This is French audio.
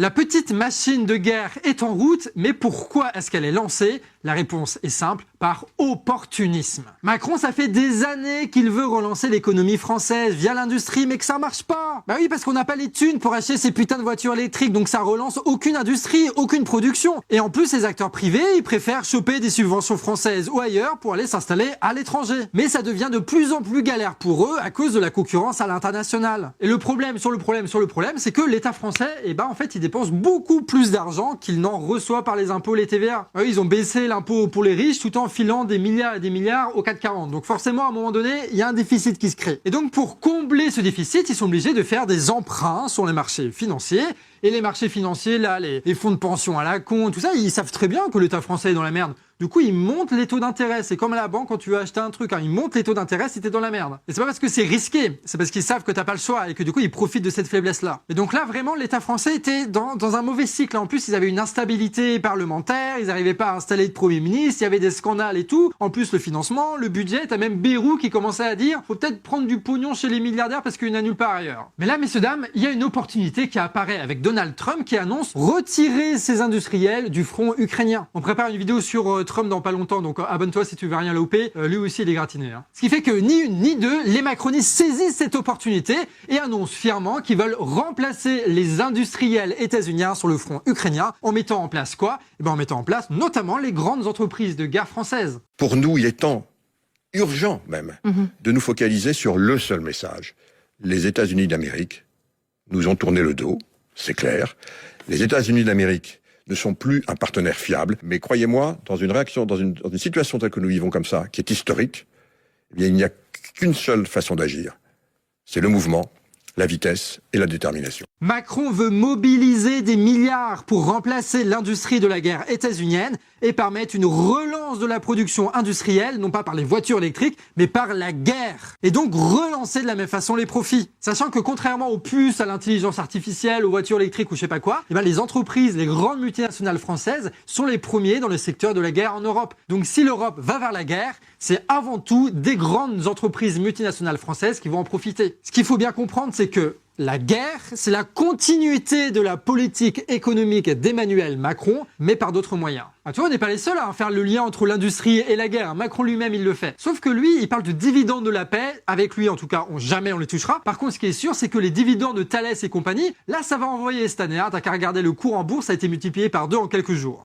La petite machine de guerre est en route, mais pourquoi est-ce qu'elle est lancée? La réponse est simple, par opportunisme. Macron, ça fait des années qu'il veut relancer l'économie française via l'industrie, mais que ça marche pas. Bah oui, parce qu'on n'a pas les thunes pour acheter ces putains de voitures électriques, donc ça relance aucune industrie, aucune production. Et en plus, les acteurs privés, ils préfèrent choper des subventions françaises ou ailleurs pour aller s'installer à l'étranger. Mais ça devient de plus en plus galère pour eux à cause de la concurrence à l'international. Et le problème, c'est que l'État français, en fait, il dépense beaucoup plus d'argent qu'il n'en reçoit par les impôts, les TVA. Bah oui, ils ont baissé l'impôt pour les riches tout en filant des milliards et des milliards au 440. Donc forcément, à un moment donné, il y a un déficit qui se crée. Et donc pour combler ce déficit, ils sont obligés de faire des emprunts sur les marchés financiers. Et les marchés financiers, là, les fonds de pension à la con, tout ça, ils savent très bien que l'État français est dans la merde. Du coup, ils montent les taux d'intérêt. C'est comme à la banque quand tu veux acheter un truc. Ils montent les taux d'intérêt si t'es dans la merde. Et c'est pas parce que c'est risqué, c'est parce qu'ils savent que t'as pas le choix et que du coup, ils profitent de cette faiblesse-là. Et donc là, vraiment, l'État français était dans un mauvais cycle. En plus, ils avaient une instabilité parlementaire, ils n'arrivaient pas à installer de Premier ministre, il y avait des scandales et tout. En plus, le financement, le budget, t'as même Bayrou qui commençait à dire faut peut-être prendre du pognon chez les milliardaires parce qu'il n'y en a nulle part ailleurs. Mais là, messieurs, dames, il y a une opportunité qui apparaît avec Donald Trump qui annonce retirer ses industriels du front ukrainien. On prépare une vidéo sur Trump dans pas longtemps, donc abonne-toi si tu veux rien louper. Lui aussi, il est gratiné. Ce qui fait que ni une ni deux, les macronistes saisissent cette opportunité et annoncent fièrement qu'ils veulent remplacer les industriels états-uniens sur le front ukrainien en mettant en place quoi? En mettant en place notamment les grandes entreprises de guerre françaises. Pour nous, il est temps, urgent même, de nous focaliser sur le seul message. Les États-Unis d'Amérique nous ont tourné le dos, c'est clair. Les États-Unis d'Amérique ne sont plus un partenaire fiable. Mais croyez-moi, dans une situation telle que nous vivons comme ça, qui est historique, il n'y a qu'une seule façon d'agir. C'est le mouvement, la vitesse et la détermination. Macron veut mobiliser des milliards pour remplacer l'industrie de la guerre états-unienne et permettre une relance de la production industrielle, non pas par les voitures électriques, mais par la guerre. Et donc relancer de la même façon les profits. Sachant que contrairement aux puces, à l'intelligence artificielle, aux voitures électriques ou je sais pas quoi, les entreprises, les grandes multinationales françaises sont les premiers dans le secteur de la guerre en Europe. Donc si l'Europe va vers la guerre, c'est avant tout des grandes entreprises multinationales françaises qui vont en profiter. Ce qu'il faut bien comprendre, c'est que la guerre, c'est la continuité de la politique économique d'Emmanuel Macron, mais par d'autres moyens. Tu vois, on n'est pas les seuls à faire le lien entre l'industrie et la guerre. Macron lui-même, il le fait. Sauf que lui, il parle de dividendes de la paix. Avec lui, en tout cas, jamais on les touchera. Par contre, ce qui est sûr, c'est que les dividendes de Thales et compagnie, là, ça va envoyer cette année. T'as qu'à regarder le cours en bourse, ça a été multiplié par 2 en quelques jours.